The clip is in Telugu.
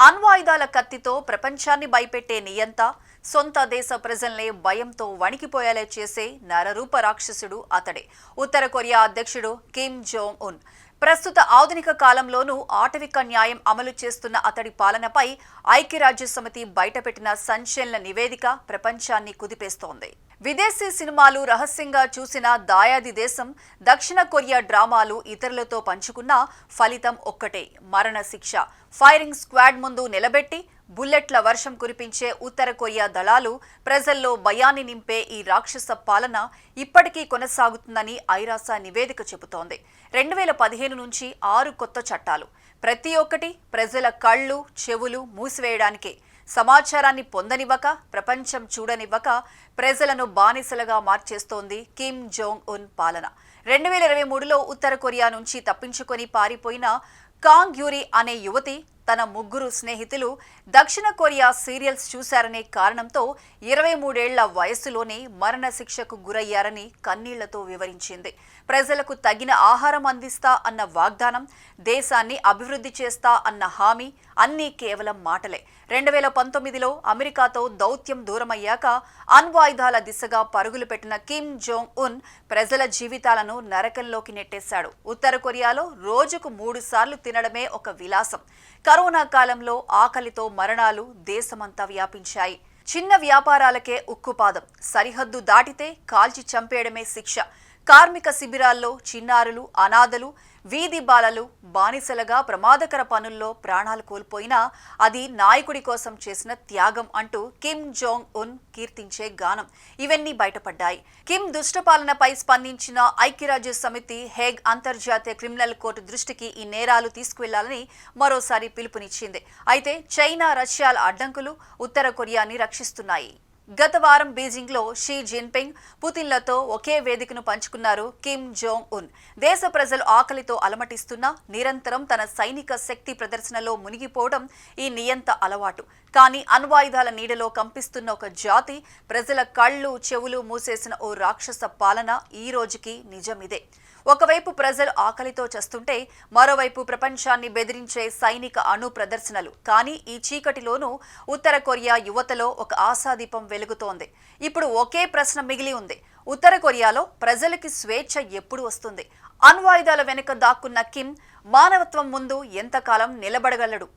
అణ్వాయుధాల కత్తితో ప్రపంచాన్ని భయపెట్టే నియంత సొంత దేశ ప్రజల్నే భయంతో వణికిపోయేలా చేసే నరరూప రాక్షసుడు అతడే. ఉత్తర కొరియా అధ్యక్షుడు కిమ్ జోంగ్ ఉన్. ప్రస్తుత ఆధునిక కాలంలోనూ ఆటవిక న్యాయం అమలు చేస్తున్న అతడి పాలనపై ఐక్యరాజ్యసమితి బయటపెట్టిన సంచలన నివేదిక ప్రపంచాన్ని కుదిపేస్తోంది. విదేశీ సినిమాలు రహస్యంగా చూసిన దాయాది దేశం దక్షిణ కొరియా డ్రామాలు ఇతరులతో పంచుకున్న ఫలితం ఒక్కటే, మరణశిక్ష. ఫైరింగ్ స్క్వాడ్ ముందు నిలబెట్టి బుల్లెట్ల వర్షం కురిపించే ఉత్తర కొరియా దళాలు ప్రజల్లో భయాన్ని నింపే ఈ రాక్షస పాలన ఇప్పటికీ కొనసాగుతుందని ఐరాస నివేదిక చెబుతోంది. 2015 నుంచి 6 కొత్త చట్టాలు, ప్రతి ఒక్కటి ప్రజల కళ్ళు చెవులు మూసివేయడానికే. సమాచారాన్ని పొందనివ్వక, ప్రపంచం చూడనివ్వక ప్రజలను బానిసలుగా మార్చేస్తోంది కిమ్ జోంగ్ ఉన్ పాలన. 2023లో ఉత్తర కొరియా నుంచి తప్పించుకొని పారిపోయిన కాంగ్ యూరి అనే యువతి తన 3 స్నేహితులు దక్షిణ కొరియా సీరియల్స్ చూశారనే కారణంతో 23 ఏళ్ల వయసులోనే మరణశిక్షకు గురయ్యారని కన్నీళ్లతో వివరించింది. ప్రజలకు తగిన ఆహారం అందిస్తా అన్న వాగ్దానం, దేశాన్ని అభివృద్ధి చేస్తా అన్న హామీ అన్నీ కేవలం మాటలే. 2019లో అమెరికాతో దౌత్యం దూరమయ్యాక అణ్వాయుధాల దిశగా పరుగులు పెట్టిన కిమ్ జోంగ్ ఉన్ ప్రజల జీవితాలను నరకంలోకి నెట్టేశాడు. ఉత్తర కొరియాలో రోజుకు 3 సార్లు తినడమే ఒక విలాసం. కరోనా కాలంలో ఆకలితో మరణాలు దేశమంతా వ్యాపించాయి. చిన్న వ్యాపారాలకే ఉక్కుపాదం, సరిహద్దు దాటితే కాల్చి చంపేయడమే శిక్ష. కార్మిక శిబిరాల్లో చిన్నారులు, అనాథలు, వీధి బాలలు బానిసలుగా ప్రమాదకర పనుల్లో ప్రాణాలు కోల్పోయినా అది నాయకుడి కోసం చేసిన త్యాగం అంటూ కిమ్ జోంగ్ ఉన్ కీర్తించే గానం ఇవన్నీ బయటపడ్డాయి. కిమ్ దుష్టపాలనపై స్పందించిన ఐక్యరాజ్య సమితి హేగ్ అంతర్జాతీయ క్రిమినల్ కోర్టు దృష్టికి ఈ నేరాలు తీసుకువెళ్లాలని మరోసారి పిలుపునిచ్చింది. అయితే చైనా, రష్యాల అడ్డంకులు ఉత్తర కొరియాని రక్షిస్తున్నాయి. గత వారం బీజింగ్లో షీ జిన్పింగ్, పుతిన్లతో ఒకే వేదికను పంచుకున్నారు కిమ్ జోంగ్ ఉన్. దేశ ప్రజలు ఆకలితో అలమటిస్తున్నా నిరంతరం తన సైనిక శక్తి ప్రదర్శనలో మునిగిపోవడం ఈ నియంత అలవాటు. కానీ అణ్వాయుధాల నీడలో కంపిస్తున్న ఒక జాతి, ప్రజల కళ్ళు చెవులు మూసేసిన ఓ రాక్షస పాలన ఈ రోజుకి నిజమిదే. ఒకవైపు ప్రజలు ఆకలితో చస్తుంటే మరోవైపు ప్రపంచాన్ని బెదిరించే సైనిక అణు ప్రదర్శనలు. కానీ ఈ చీకటిలోనూ ఉత్తర కొరియా యువతలో ఒక ఆశాదీపం వెలుగుతోంది. ఇప్పుడు ఒకే ప్రశ్న మిగిలి ఉంది, ఉత్తర కొరియాలో ప్రజలకి స్వేచ్ఛ ఎప్పుడు వస్తుంది? అణ్వాయుధాల వెనుక దాక్కున్న కిమ్ మానవత్వం ముందు ఎంతకాలం నిలబడగలడు?